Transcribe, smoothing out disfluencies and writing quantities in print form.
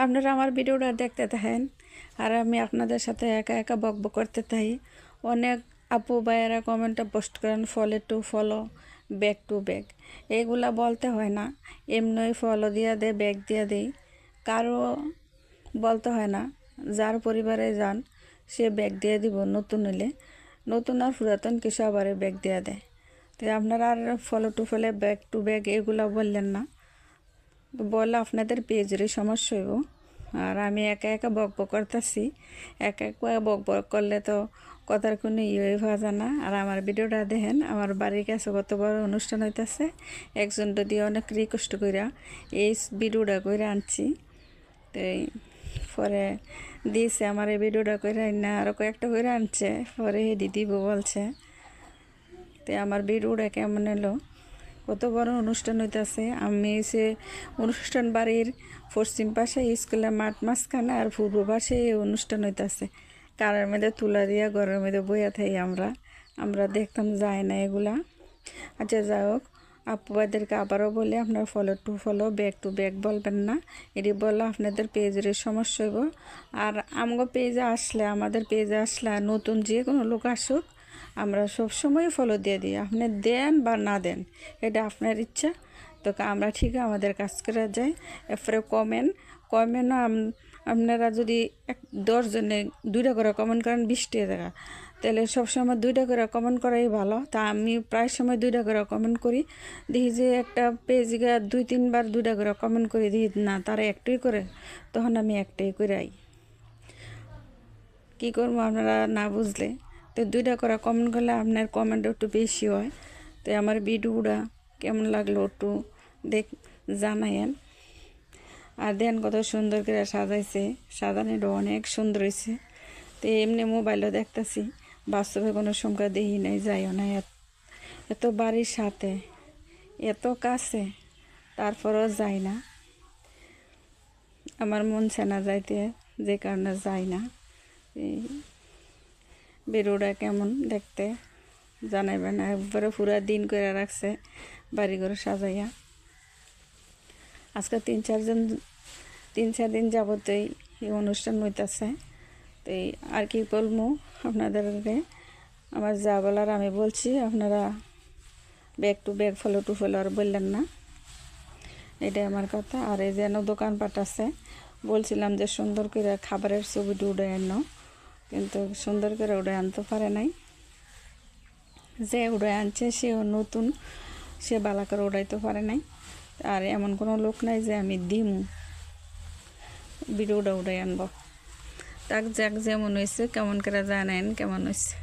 আপনারা আমার ভিডিওটা দেখতে থাকেন আর আমি আপনাদের সাথে একা একা বকবক করতে থাকি। অনেক আপু ভাইয়েরা কমেন্টে পোস্ট করেন follow to follow, back to back. এগুলা বলতে হয় না, এমনি ফলো দিয়া দে, ব্যাক দিয়া দেই। কারো বলতে হয় না, যার পরিবারে যান সে ব্যাক দিয়ে দিব। নতুন হলে নতুন আর পুরাতন কিছু আবার ব্যাক দিয়া দেয়। তো আপনারা আর follow to follow, back to back এগুলো বললেন না, বলে আপনাদের পেজেরই সমস্যা হইব। আর আমি একা একা বকবক করতেছি, একা একা বকবক করলে তো কথার কোনো ইয়ে হওয়া যায় না। আর আমার ভিডিওটা দেখেন, আমার বাড়ির কাছে কত বড় অনুষ্ঠান হইতেছে। একজন দিয়ে অনেক রিকোয়েস্ট কইরা এই ভিডিওটা কইরা আনছি। তো পরে দিয়েছে আমার এই ভিডিওটা কইরা না, আরও কয়েকটা কইরা আনছে, পরে হেডি দিব বলছে। তো আমার ভিডিওটা কেমন এলো, কত বড় অনুষ্ঠান হইতেছে। আমি সে অনুষ্ঠান বাড়ির পশ্চিম পাশে স্কুলের মাঠ মাঝখানে, আর পূর্ব পাশে এই অনুষ্ঠান হইতেছে। কারের মধ্যে তুলা দিয়া ঘরের মধ্যে বইয়া থাকি আমরা দেখতাম যায় না এগুলা। আচ্ছা যাই হোক, আপুবাদেরকে আবারও বলি, আপনার follow to follow, back to back বলবেন না। এটি বললে আপনাদের পেজের সমস্যা হইব। আর আমগো পেজে আসলে, আমাদের পেজে আসলে, নতুন যে কোনো লোক আসুক, আমরা সবসময় ফলো দিয়ে দিই। আপনি দেন বা না দেন, এটা আপনার ইচ্ছা। তো আমরা ঠিক আমাদের কাজ করে যাই। এরপরে কমেন্টও আপনারা যদি 10 জনে 2টা করে কমেন্ট করেন 20 টাকা, তাহলে সবসময় 2টা করে কমেন্ট করাই ভালো। তা আমি প্রায় সময় 2টা করে কমেন্ট করি। দেখি যে একটা পেজে 2-3 বার 2টা করে কমেন্ট করি, দেখি না তারা একটাই করে, তখন আমি একটাই করে আই। কী করবো আপনারা না বুঝলে। তো 2টা করে কমেন্ট করলে আপনার কমেন্ট একটু বেশি হয়। তো আমার ভিডিওটা কেমন লাগলো একটু জানায়েন। আর দেন কত সুন্দর করে সাজাইছে, সাজানোটা অনেক সুন্দর হয়েছে। তো এমনি মোবাইলও দেখতেছি, বাস্তবে কোনো সংখ্যা দেখি নাই, যাইও না। এত বাড়ির সাথে, এত কাছে, তারপরও যাই না। আমার মন চেনা যাইতে, যে কারণে যাই না। এই বেরোটা কেমন দেখতে জানাইবেন। একবারে পুরা দিন করে রাখছে বাড়িঘর সাজাইয়া। আজকে 3-4 দিন যাবতই এই অনুষ্ঠান হইতেছে। তো আর কি বলবো আপনাদেরকে, আমার যা বলার আমি বলছি। আপনারা back to back, follow to follow আর বললেন না, এটাই আমার কথা। আর এই যেন দোকানপাট আছে, বলছিলাম যে সুন্দর করে খাবারের ছবিটি উড়ে আনো, কিন্তু সুন্দর করে উড়ে আনতে পারে নাই। যে উড়ে আনছে সেও নতুন, সে বালা করে উড়াইতে পারে নাই। আর এমন কোনো লোক নাই যে আমি দিমু ভিডিওটা উড়াই আনবো। তাক যাক যেমন হয়েছে, কেমন করে জানেন কেমন হয়েছে।